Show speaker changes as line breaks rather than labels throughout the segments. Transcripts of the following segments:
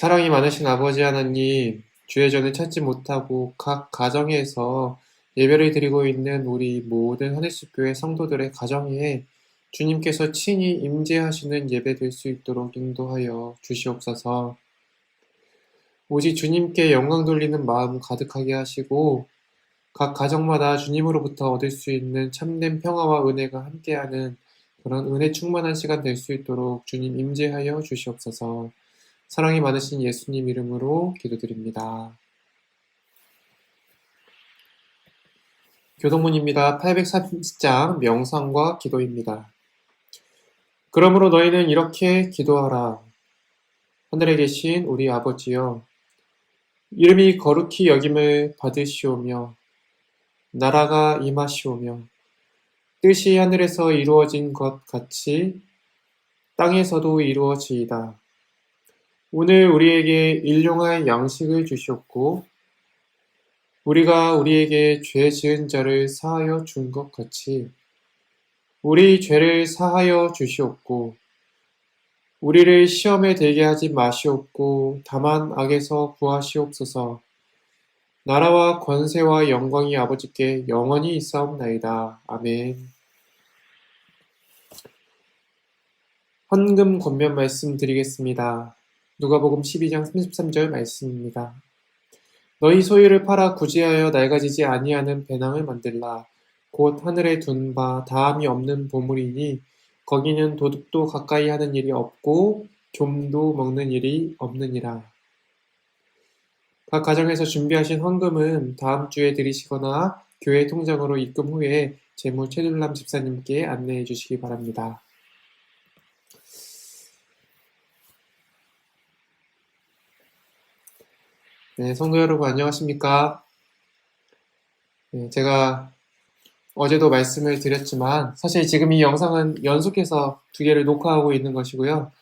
사랑이 많으신 아버지 하나님, 주의 전을 찾지 못하고 각 가정에서 예배를 드리고 있는 우리 모든 하늘숲교회 성도들의 가정에 주님께서 친히 임재하시는 예배 될 수 있도록 인도하여 주시옵소서. 오직 주님께 영광 돌리는 마음 가득하게 하시고 각 가정마다 주님으로부터 얻을 수 있는 참된 평화와 은혜가 함께하는 그런 은혜 충만한 시간 될 수 있도록 주님 임재하여 주시옵소서. 사랑이 많으신 예수님 이름으로 기도드립니다. 교동문입니다. 830장 명상과 기도입니다. 그러므로 너희는 이렇게 기도하라. 하늘에 계신 우리 아버지여, 이름이 거룩히 여김을 받으시오며 나라가 임하시오며 뜻이 하늘에서 이루어진 것 같이 땅에서도 이루어지이다. 오늘 우리에게 일용할 양식을 주시옵고 우리가 우리에게 죄 지은 자를 사하여 준 것 같이 우리 죄를 사하여 주시옵고 우리를 시험에 들게 하지 마시옵고 다만 악에서 구하시옵소서. 나라와 권세와 영광이 아버지께 영원히 있사옵나이다. 아멘. 헌금 권면 말씀 드리겠습니다. 누가복음 12장 33절 말씀입니다. 너희 소유를 팔아 구제하여 낡아지지 아니하는 배낭을 만들라. 곧 하늘에 둔 바 다함이 없는 보물이니 거기는 도둑도 가까이 하는 일이 없고 좀도 먹는 일이 없느니라. 각 가정에서 준비하신 헌금은 다음 주에 드리시거나 교회 통장으로 입금 후에 재무 최둘람 집사님께 안내해 주시기 바랍니다. 네, 성도 여러분 안녕하십니까? 네, 제가 어제도 말씀을 드렸지만 사실 지금 이 영상은 연속해서 두 개를 녹화하고 있는 것이고요.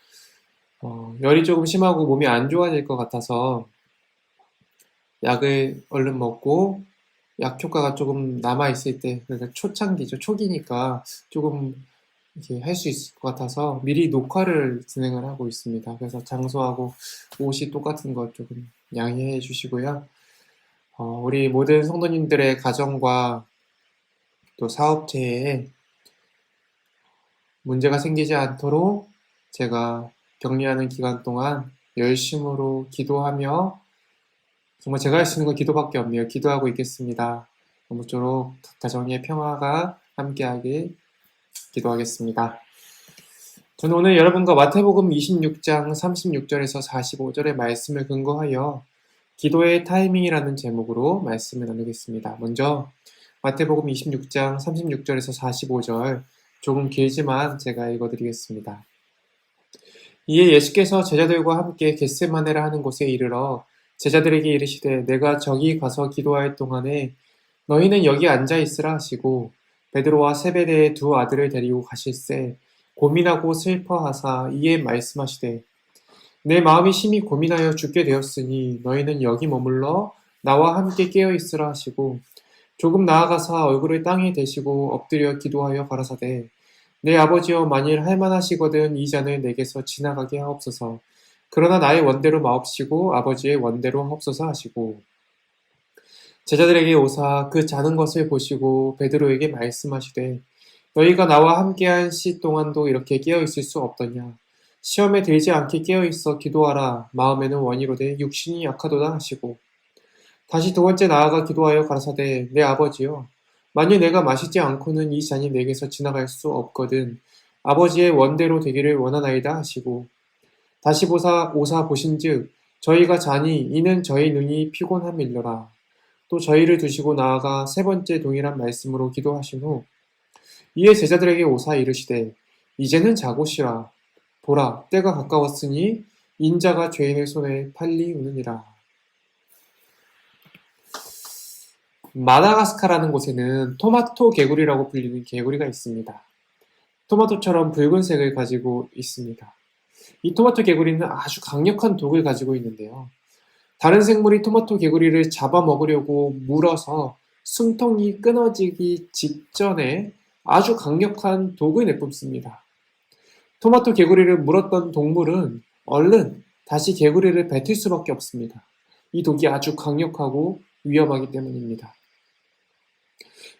열이 조금 심하고 몸이 안 좋아질 것 같아서 약을 얼른 먹고 약 효과가 조금 남아있을 때, 그러니까 초창기죠. 초기니까 조금 이렇게 할 수 있을 것 같아서 미리 녹화를 진행을 하고 있습니다. 그래서 장소하고 옷이 똑같은 거 조금 양해해 주시고요. 우리 모든 성도님들의 가정과 또 사업체에 문제가 생기지 않도록 제가 격리하는 기간 동안 열심으로 기도하며 정말 제가 할 수 있는 건 기도밖에 없네요. 기도하고 있겠습니다. 아무쪼록 가정의 평화가 함께하길 기도하겠습니다. 저는 오늘 여러분과 마태복음 26장 36절에서 45절의 말씀을 근거하여 기도의 타이밍이라는 제목으로 말씀을 나누겠습니다. 먼저 마태복음 26장 36절에서 45절 조금 길지만 제가 읽어드리겠습니다. 이에 예수께서 제자들과 함께 겟세마네라 하는 곳에 이르러 제자들에게 이르시되 내가 저기 가서 기도할 동안에 너희는 여기 앉아 있으라 하시고 베드로와 세베대의 두 아들을 데리고 가실새 고민하고 슬퍼하사 이에 말씀하시되 내 마음이 심히 고민하여 죽게 되었으니 너희는 여기 머물러 나와 함께 깨어 있으라 하시고 조금 나아가사 얼굴을 땅에 대시고 엎드려 기도하여 가라사대 내 아버지여 만일 할만하시거든 이 잔을 내게서 지나가게 하옵소서. 그러나 나의 원대로 마옵시고 아버지의 원대로 하옵소서 하시고 제자들에게 오사 그 자는 것을 보시고 베드로에게 말씀하시되 너희가 나와 함께한 시 동안도 이렇게 깨어있을 수 없더냐. 시험에 들지 않게 깨어있어 기도하라. 마음에는 원이로되 육신이 약하도다 하시고 다시 두 번째 나아가 기도하여 가라사대 내 아버지여 만일 내가 마시지 않고는 이 잔이 내게서 지나갈 수 없거든 아버지의 원대로 되기를 원하나이다 하시고 다시 오사 보신즉 저희가 자니 이는 저희 눈이 피곤함일러라. 또 저희를 두시고 나아가 세 번째 동일한 말씀으로 기도하신 후 이에 제자들에게 오사 이르시되 이제는 자고 쉬라. 보라 때가 가까웠으니 인자가 죄인의 손에 팔리우느니라. 마다가스카라는 곳에는 토마토 개구리라고 불리는 개구리가 있습니다. 토마토처럼 붉은색을 가지고 있습니다. 이 토마토 개구리는 아주 강력한 독을 가지고 있는데요. 다른 생물이 토마토 개구리를 잡아먹으려고 물어서 숨통이 끊어지기 직전에 아주 강력한 독을 내뿜습니다. 토마토 개구리를 물었던 동물은 얼른 다시 개구리를 뱉을 수밖에 없습니다. 이 독이 아주 강력하고 위험하기 때문입니다.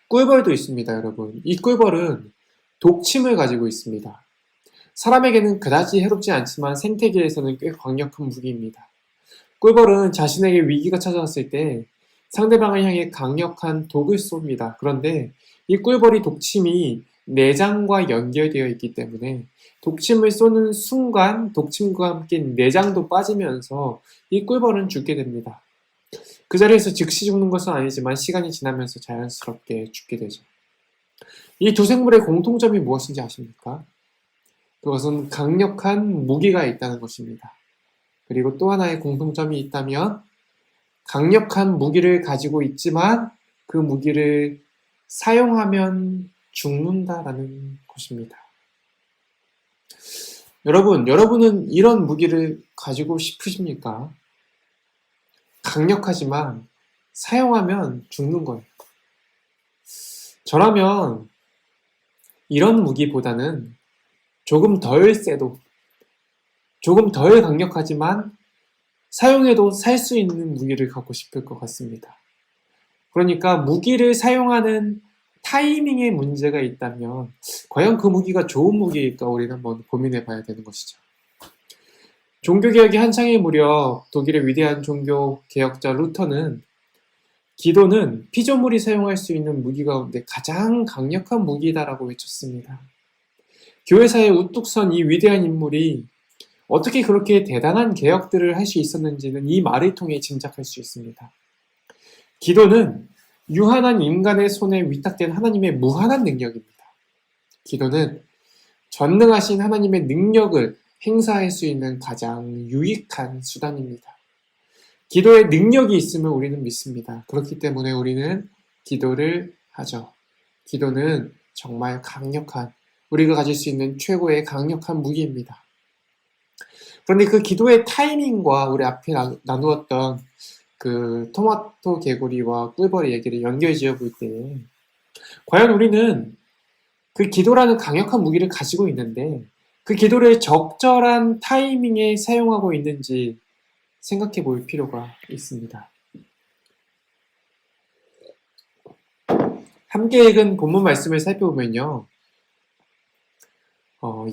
꿀벌도 있습니다, 여러분. 이 꿀벌은 독침을 가지고 있습니다. 사람에게는 그다지 해롭지 않지만 생태계에서는 꽤 강력한 무기입니다. 꿀벌은 자신에게 위기가 찾아왔을 때 상대방을 향해 강력한 독을 쏩니다. 그런데 이 꿀벌이 독침이 내장과 연결되어 있기 때문에 독침을 쏘는 순간 독침과 함께 내장도 빠지면서 이 꿀벌은 죽게 됩니다. 그 자리에서 즉시 죽는 것은 아니지만 시간이 지나면서 자연스럽게 죽게 되죠. 이 두 생물의 공통점이 무엇인지 아십니까? 그것은 강력한 무기가 있다는 것입니다. 그리고 또 하나의 공통점이 있다면 강력한 무기를 가지고 있지만 그 무기를 사용하면 죽는다라는 것입니다. 여러분은 이런 무기를 가지고 싶으십니까? 강력하지만 사용하면 죽는 거예요. 저라면 이런 무기보다는 조금 덜 세도, 조금 덜 강력하지만 사용해도 살 수 있는 무기를 갖고 싶을 것 같습니다. 그러니까 무기를 사용하는 타이밍에 문제가 있다면 과연 그 무기가 좋은 무기일까 우리는 한번 고민해 봐야 되는 것이죠. 종교개혁이 한창일 무렵 독일의 위대한 종교개혁자 루터는 기도는 피조물이 사용할 수 있는 무기 가운데 가장 강력한 무기다라고 외쳤습니다. 교회사에 우뚝 선 이 위대한 인물이 어떻게 그렇게 대단한 개혁들을 할 수 있었는지는 이 말을 통해 짐작할 수 있습니다. 기도는 유한한 인간의 손에 위탁된 하나님의 무한한 능력입니다. 기도는 전능하신 하나님의 능력을 행사할 수 있는 가장 유익한 수단입니다. 기도에 능력이 있으면 우리는 믿습니다. 그렇기 때문에 우리는 기도를 하죠. 기도는 정말 강력한, 우리가 가질 수 있는 최고의 강력한 무기입니다. 그런데 그 기도의 타이밍과 우리 앞에 나누었던 그 토마토 개구리와 꿀벌의 얘기를 연결지어 볼 때 과연 우리는 그 기도라는 강력한 무기를 가지고 있는데 그 기도를 적절한 타이밍에 사용하고 있는지 생각해 볼 필요가 있습니다. 함께 읽은 본문 말씀을 살펴보면요.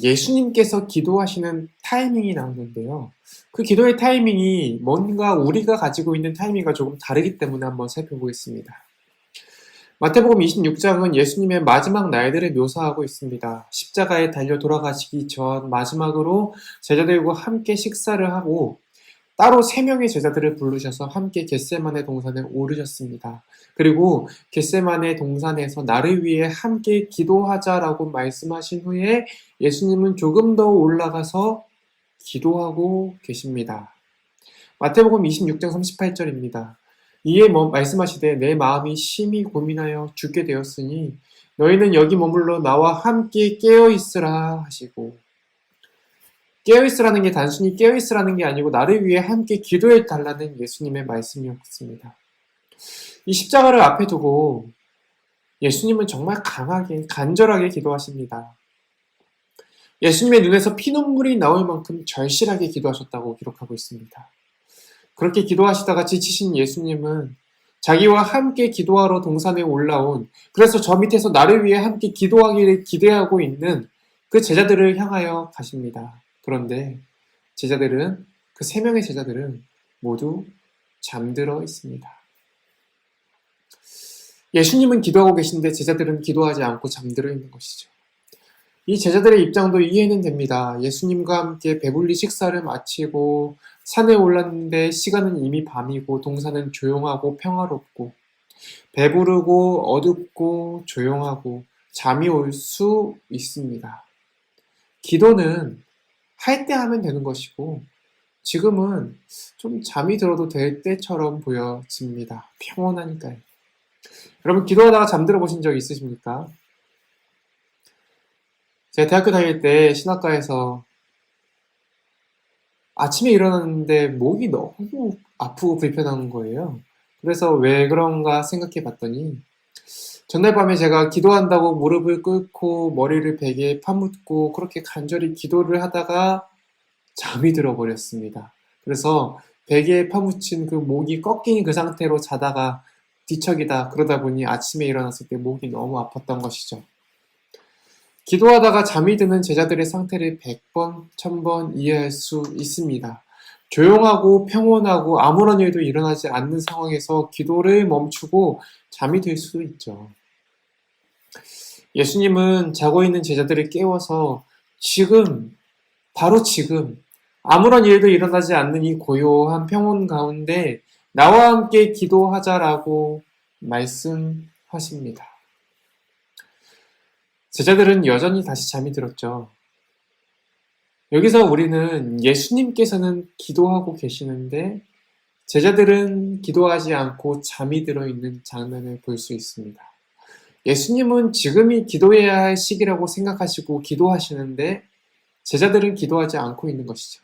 예수님께서 기도하시는 타이밍이 나오는데요. 그 기도의 타이밍이 뭔가 우리가 가지고 있는 타이밍과 조금 다르기 때문에 한번 살펴보겠습니다. 마태복음 26장은 예수님의 마지막 날들을 묘사하고 있습니다. 십자가에 달려 돌아가시기 전 마지막으로 제자들과 함께 식사를 하고 따로 3명의 제자들을 부르셔서 함께 겟세마네 동산에 오르셨습니다. 그리고 겟세마네 동산에서 나를 위해 함께 기도하자라고 말씀하신 후에 예수님은 조금 더 올라가서 기도하고 계십니다. 마태복음 26장 38절입니다. 이에 말씀하시되 내 마음이 심히 고민하여 죽게 되었으니 너희는 여기 머물러 나와 함께 깨어있으라 하시고, 깨어있으라는 게 단순히 깨어있으라는 게 아니고 나를 위해 함께 기도해 달라는 예수님의 말씀이었습니다. 이 십자가를 앞에 두고 예수님은 정말 강하게 간절하게 기도하십니다. 예수님의 눈에서 피눈물이 나올 만큼 절실하게 기도하셨다고 기록하고 있습니다. 그렇게 기도하시다가 지치신 예수님은 자기와 함께 기도하러 동산에 올라온, 그래서 저 밑에서 나를 위해 함께 기도하기를 기대하고 있는 그 제자들을 향하여 가십니다. 그런데 제자들은, 그 3명의 제자들은 모두 잠들어 있습니다. 예수님은 기도하고 계신데 제자들은 기도하지 않고 잠들어 있는 것이죠. 이 제자들의 입장도 이해는 됩니다. 예수님과 함께 배불리 식사를 마치고 산에 올랐는데 시간은 이미 밤이고 동산은 조용하고 평화롭고 배부르고 어둡고 조용하고 잠이 올 수 있습니다. 기도는 할 때 하면 되는 것이고 지금은 좀 잠이 들어도 될 때처럼 보여집니다. 평온하니까요. 여러분 기도하다가 잠들어 보신 적 있으십니까? 제가 대학교 다닐 때 신학과에서 아침에 일어났는데 목이 너무 아프고 불편한 거예요. 그래서 왜 그런가 생각해 봤더니 전날 밤에 제가 기도한다고 무릎을 꿇고 머리를 베개에 파묻고 그렇게 간절히 기도를 하다가 잠이 들어버렸습니다. 그래서 베개에 파묻힌 그 목이 꺾인 그 상태로 자다가 뒤척이다 그러다 보니 아침에 일어났을 때 목이 너무 아팠던 것이죠. 기도하다가 잠이 드는 제자들의 상태를 100번, 1000번 이해할 수 있습니다. 조용하고 평온하고 아무런 일도 일어나지 않는 상황에서 기도를 멈추고 잠이 들 수도 있죠. 예수님은 자고 있는 제자들을 깨워서 지금, 바로 지금, 아무런 일도 일어나지 않는 이 고요한 평온 가운데 나와 함께 기도하자라고 말씀하십니다. 제자들은 여전히 다시 잠이 들었죠. 여기서 우리는 예수님께서는 기도하고 계시는데 제자들은 기도하지 않고 잠이 들어있는 장면을 볼 수 있습니다. 예수님은 지금이 기도해야 할 시기라고 생각하시고 기도하시는데 제자들은 기도하지 않고 있는 것이죠.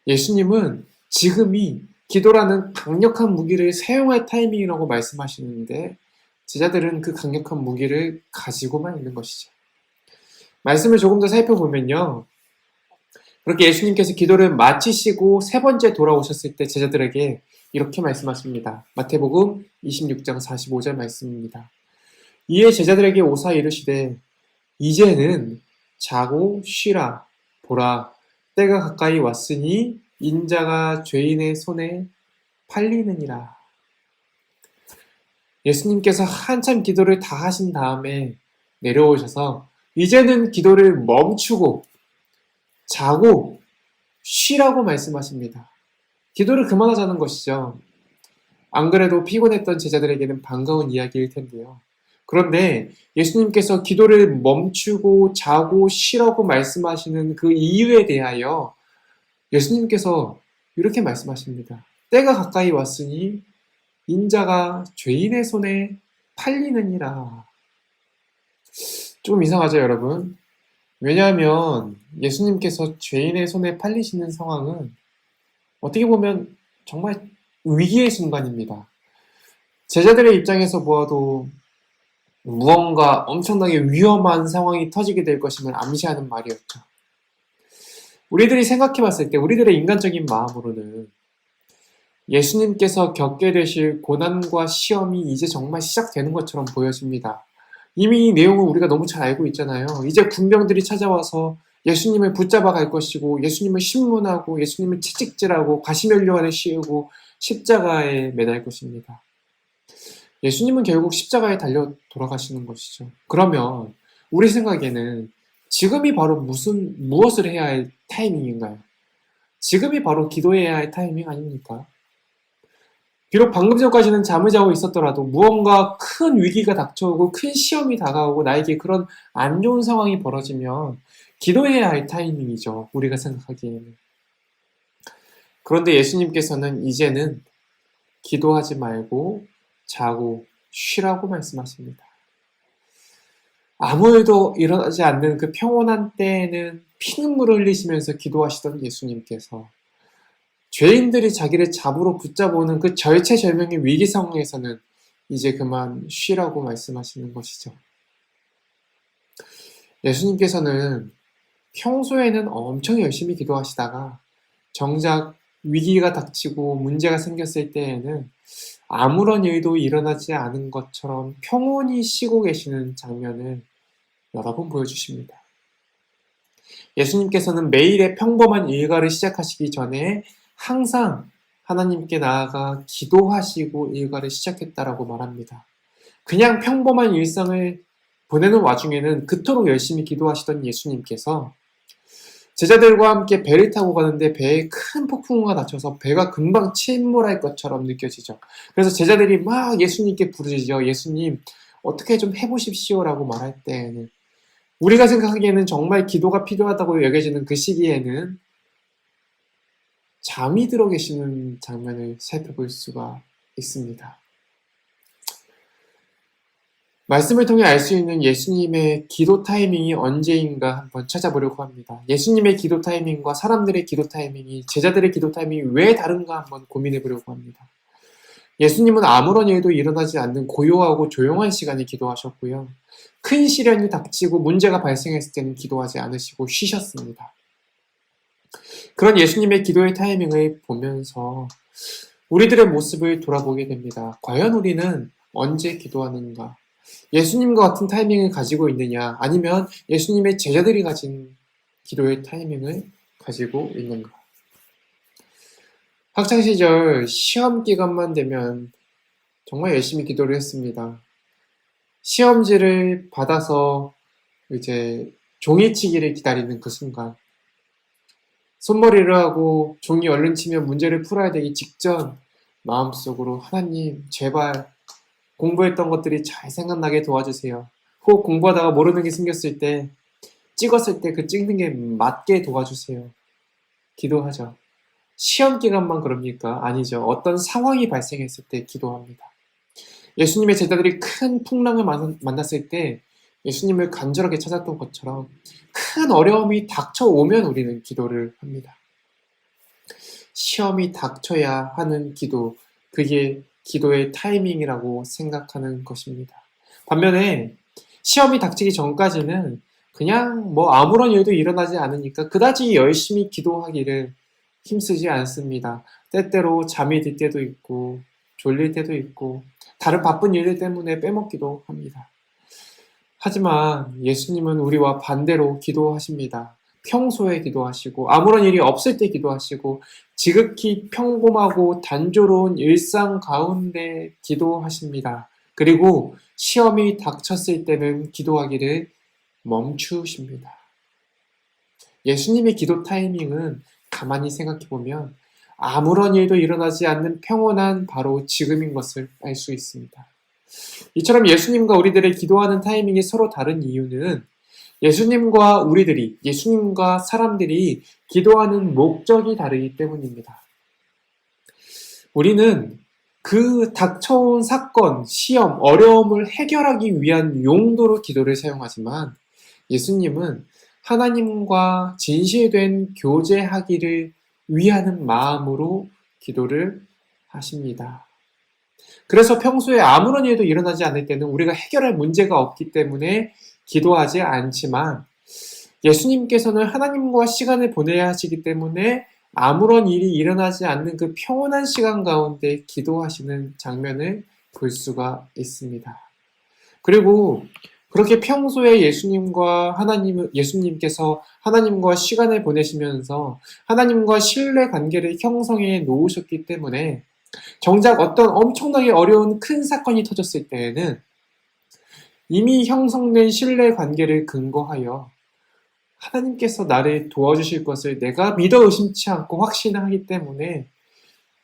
예수님은 지금이 기도라는 강력한 무기를 사용할 타이밍이라고 말씀하시는데 제자들은 그 강력한 무기를 가지고만 있는 것이죠. 말씀을 조금 더 살펴보면요. 그렇게 예수님께서 기도를 마치시고 세 번째 돌아오셨을 때 제자들에게 이렇게 말씀하십니다. 마태복음 26장 45절 말씀입니다. 이에 제자들에게 오사 이르시되 이제는 자고 쉬라. 보라, 때가 가까이 왔으니 인자가 죄인의 손에 팔리느니라. 예수님께서 한참 기도를 다 하신 다음에 내려오셔서 이제는 기도를 멈추고 자고 쉬라고 말씀하십니다. 기도를 그만하자는 것이죠. 안 그래도 피곤했던 제자들에게는 반가운 이야기일 텐데요. 그런데 예수님께서 기도를 멈추고 자고 쉬라고 말씀하시는 그 이유에 대하여 예수님께서 이렇게 말씀하십니다. 때가 가까이 왔으니 인자가 죄인의 손에 팔리느니라. 조금 이상하죠, 여러분? 왜냐하면 예수님께서 죄인의 손에 팔리시는 상황은 어떻게 보면 정말 위기의 순간입니다. 제자들의 입장에서 보아도 무언가 엄청나게 위험한 상황이 터지게 될 것임을 암시하는 말이었죠. 우리들이 생각해 봤을 때 우리들의 인간적인 마음으로는 예수님께서 겪게 되실 고난과 시험이 이제 정말 시작되는 것처럼 보여집니다. 이미 이 내용을 우리가 너무 잘 알고 있잖아요. 이제 군병들이 찾아와서 예수님을 붙잡아 갈 것이고 예수님을 신문하고 예수님을 채찍질하고 가시면류관을 씌우고 십자가에 매달 것입니다. 예수님은 결국 십자가에 달려 돌아가시는 것이죠. 그러면 우리 생각에는 지금이 바로 무엇을 해야 할 타이밍인가요? 지금이 바로 기도해야 할 타이밍 아닙니까? 비록 방금 전까지는 잠을 자고 있었더라도 무언가 큰 위기가 닥쳐오고 큰 시험이 다가오고 나에게 그런 안 좋은 상황이 벌어지면 기도해야 할 타이밍이죠. 우리가 생각하기에는. 그런데 예수님께서는 이제는 기도하지 말고 자고 쉬라고 말씀하십니다. 아무 일도 일어나지 않는 그 평온한 때에는 피눈물을 흘리시면서 기도하시던 예수님께서 죄인들이 자기를 잡으러 붙잡아오는 그 절체절명의 위기 상황에서는 이제 그만 쉬라고 말씀하시는 것이죠. 예수님께서는 평소에는 엄청 열심히 기도하시다가 정작 위기가 닥치고 문제가 생겼을 때에는 아무런 일도 일어나지 않은 것처럼 평온히 쉬고 계시는 장면을 여러 번 보여주십니다. 예수님께서는 매일의 평범한 일과를 시작하시기 전에 항상 하나님께 나아가 기도하시고 일과를 시작했다라고 말합니다. 그냥 평범한 일상을 보내는 와중에는 그토록 열심히 기도하시던 예수님께서 제자들과 함께 배를 타고 가는데 배에 큰 폭풍우가 닥쳐서 배가 금방 침몰할 것처럼 느껴지죠. 그래서 제자들이 막 예수님께 부르짖어 예수님 어떻게 좀 해보십시오라고 말할 때에는 우리가 생각하기에는 정말 기도가 필요하다고 여겨지는 그 시기에는 잠이 들어 계시는 장면을 살펴볼 수가 있습니다. 말씀을 통해 알 수 있는 예수님의 기도 타이밍이 언제인가 한번 찾아보려고 합니다. 예수님의 기도 타이밍과 사람들의 기도 타이밍이, 제자들의 기도 타이밍이 왜 다른가 한번 고민해 보려고 합니다. 예수님은 아무런 일도 일어나지 않는 고요하고 조용한 시간에 기도하셨고요. 큰 시련이 닥치고 문제가 발생했을 때는 기도하지 않으시고 쉬셨습니다. 그런 예수님의 기도의 타이밍을 보면서 우리들의 모습을 돌아보게 됩니다. 과연 우리는 언제 기도하는가? 예수님과 같은 타이밍을 가지고 있느냐? 아니면 예수님의 제자들이 가진 기도의 타이밍을 가지고 있는가? 학창시절 시험 기간만 되면 정말 열심히 기도를 했습니다. 시험지를 받아서 이제 종이치기를 기다리는 그 순간, 손머리를 하고 종이 얼른 치면 문제를 풀어야 되기 직전 마음속으로 하나님 제발 공부했던 것들이 잘 생각나게 도와주세요. 혹 공부하다가 모르는 게 생겼을 때 찍었을 때 그 찍는 게 맞게 도와주세요. 기도하죠. 시험 기간만 그럽니까? 아니죠. 어떤 상황이 발생했을 때 기도합니다. 예수님의 제자들이 큰 풍랑을 만났을 때 예수님을 간절하게 찾았던 것처럼 큰 어려움이 닥쳐오면 우리는 기도를 합니다. 시험이 닥쳐야 하는 기도, 그게 기도의 타이밍이라고 생각하는 것입니다. 반면에 시험이 닥치기 전까지는 그냥 아무런 일도 일어나지 않으니까 그다지 열심히 기도하기를 힘쓰지 않습니다. 때때로 잠이 들 때도 있고 졸릴 때도 있고 다른 바쁜 일들 때문에 빼먹기도 합니다. 하지만 예수님은 우리와 반대로 기도하십니다. 평소에 기도하시고 아무런 일이 없을 때 기도하시고 지극히 평범하고 단조로운 일상 가운데 기도하십니다. 그리고 시험이 닥쳤을 때는 기도하기를 멈추십니다. 예수님의 기도 타이밍은 가만히 생각해보면 아무런 일도 일어나지 않는 평온한 바로 지금인 것을 알 수 있습니다. 이처럼 예수님과 우리들의 기도하는 타이밍이 서로 다른 이유는 예수님과 우리들이, 예수님과 사람들이 기도하는 목적이 다르기 때문입니다. 우리는 그 닥쳐온 사건, 시험, 어려움을 해결하기 위한 용도로 기도를 사용하지만 예수님은 하나님과 진실된 교제하기를 위하는 마음으로 기도를 하십니다. 그래서 평소에 아무런 일도 일어나지 않을 때는 우리가 해결할 문제가 없기 때문에 기도하지 않지만 예수님께서는 하나님과 시간을 보내야 하시기 때문에 아무런 일이 일어나지 않는 그 평온한 시간 가운데 기도하시는 장면을 볼 수가 있습니다. 그리고 그렇게 평소에 예수님께서 하나님과 시간을 보내시면서 하나님과 신뢰 관계를 형성해 놓으셨기 때문에 정작 어떤 엄청나게 어려운 큰 사건이 터졌을 때에는 이미 형성된 신뢰 관계를 근거하여 하나님께서 나를 도와주실 것을 내가 믿어 의심치 않고 확신하기 때문에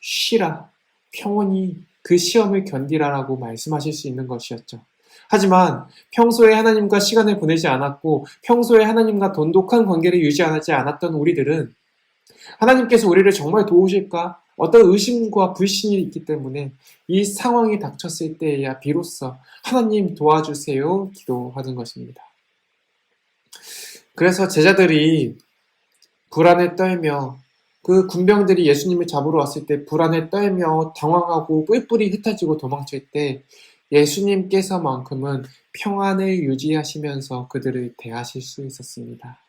쉬라, 평온히 그 시험을 견디라라고 말씀하실 수 있는 것이었죠. 하지만 평소에 하나님과 시간을 보내지 않았고 평소에 하나님과 돈독한 관계를 유지하지 않았던 우리들은 하나님께서 우리를 정말 도우실까? 어떤 의심과 불신이 있기 때문에 이 상황이 닥쳤을 때에야 비로소 하나님 도와주세요 기도하는 것입니다. 그래서 제자들이 불안에 떨며 그 군병들이 예수님을 잡으러 왔을 때 불안에 떨며 당황하고 뿔뿔이 흩어지고 도망칠 때 예수님께서만큼은 평안을 유지하시면서 그들을 대하실 수 있었습니다.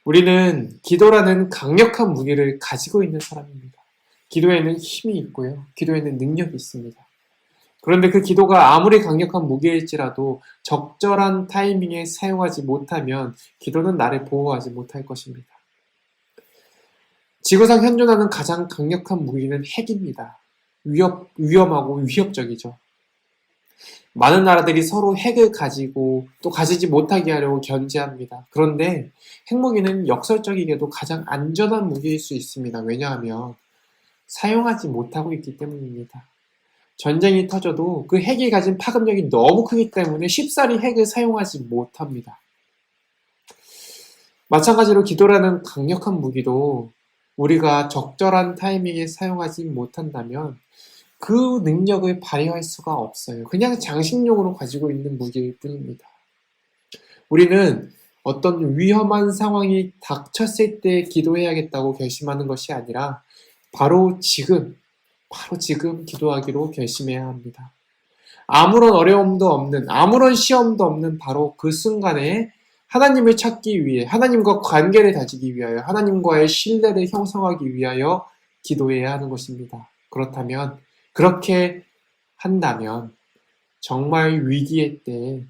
우리는 기도라는 강력한 무기를 가지고 있는 사람입니다. 기도에는 힘이 있고요. 기도에는 능력이 있습니다. 그런데 그 기도가 아무리 강력한 무기일지라도 적절한 타이밍에 사용하지 못하면 기도는 나를 보호하지 못할 것입니다. 지구상 현존하는 가장 강력한 무기는 핵입니다. 위험하고 위협적이죠. 많은 나라들이 서로 핵을 가지고 또 가지지 못하게 하려고 견제합니다. 그런데 핵무기는 역설적이게도 가장 안전한 무기일 수 있습니다. 왜냐하면 사용하지 못하고 있기 때문입니다. 전쟁이 터져도 그 핵이 가진 파급력이 너무 크기 때문에 쉽사리 핵을 사용하지 못합니다. 마찬가지로 기도라는 강력한 무기도 우리가 적절한 타이밍에 사용하지 못한다면 그 능력을 발휘할 수가 없어요. 그냥 장식용으로 가지고 있는 무기일 뿐입니다. 우리는 어떤 위험한 상황이 닥쳤을 때 기도해야겠다고 결심하는 것이 아니라 바로 지금 기도하기로 결심해야 합니다. 아무런 어려움도 없는, 아무런 시험도 없는 바로 그 순간에 하나님을 찾기 위해, 하나님과 관계를 다지기 위하여, 하나님과의 신뢰를 형성하기 위하여 기도해야 하는 것입니다. 그렇다면, 그렇게 한다면 정말 위기의 때에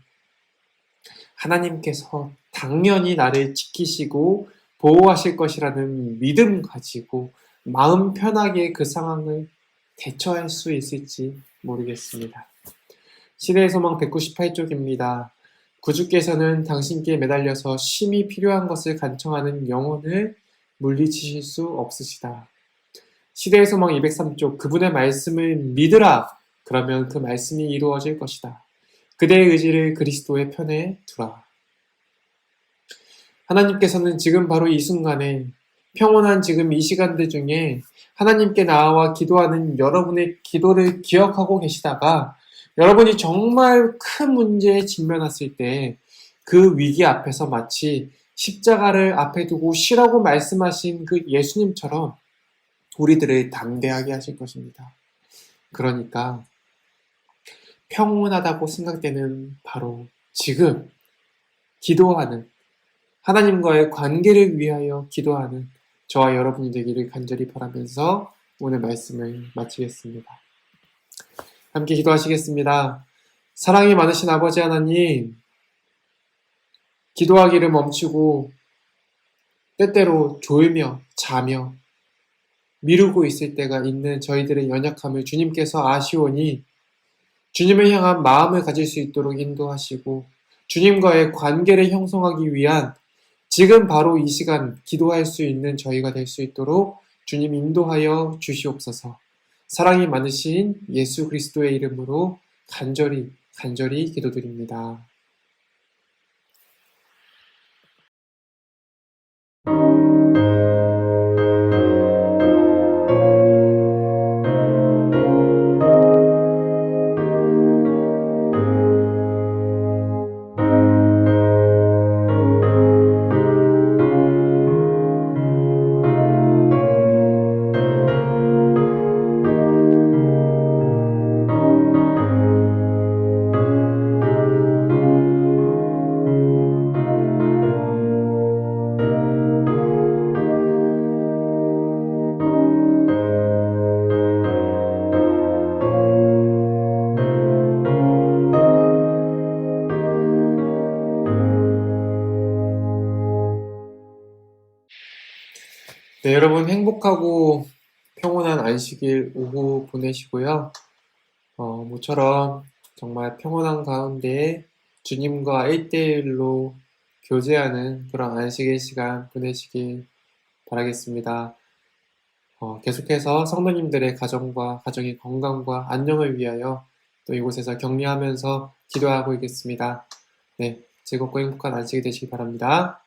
하나님께서 당연히 나를 지키시고 보호하실 것이라는 믿음 가지고 마음 편하게 그 상황을 대처할 수 있을지 모르겠습니다. 시대의 소망 198쪽입니다. 구주께서는 당신께 매달려서 심히 필요한 것을 간청하는 영혼을 물리치실 수 없으시다. 시대의 소망 203쪽, 그분의 말씀을 믿으라. 그러면 그 말씀이 이루어질 것이다. 그대의 의지를 그리스도의 편에 두라. 하나님께서는 지금 바로 이 순간에 평온한 지금 이 시간들 중에 하나님께 나아와 기도하는 여러분의 기도를 기억하고 계시다가 여러분이 정말 큰 문제에 직면했을 때 그 위기 앞에서 마치 십자가를 앞에 두고 쉬라고 말씀하신 그 예수님처럼 우리들을 담대하게 하실 것입니다. 그러니까 평온하다고 생각되는 바로 지금 기도하는 하나님과의 관계를 위하여 기도하는 저와 여러분이 되기를 간절히 바라면서 오늘 말씀을 마치겠습니다. 함께 기도하시겠습니다. 사랑이 많으신 아버지 하나님, 기도하기를 멈추고 때때로 졸며 자며 미루고 있을 때가 있는 저희들의 연약함을 주님께서 아시오니 주님을 향한 마음을 가질 수 있도록 인도하시고 주님과의 관계를 형성하기 위한 지금 바로 이 시간 기도할 수 있는 저희가 될 수 있도록 주님 인도하여 주시옵소서. 사랑이 많으신 예수 그리스도의 이름으로 간절히 기도드립니다. 네, 여러분 행복하고 평온한 안식일 오후 보내시고요. 모처럼 정말 평온한 가운데 주님과 1대1로 교제하는 그런 안식일 시간 보내시길 바라겠습니다. 계속해서 성도님들의 가정과 가정의 건강과 안녕을 위하여 또 이곳에서 격려하면서 기도하고 있겠습니다. 네, 즐겁고 행복한 안식일 되시기 바랍니다.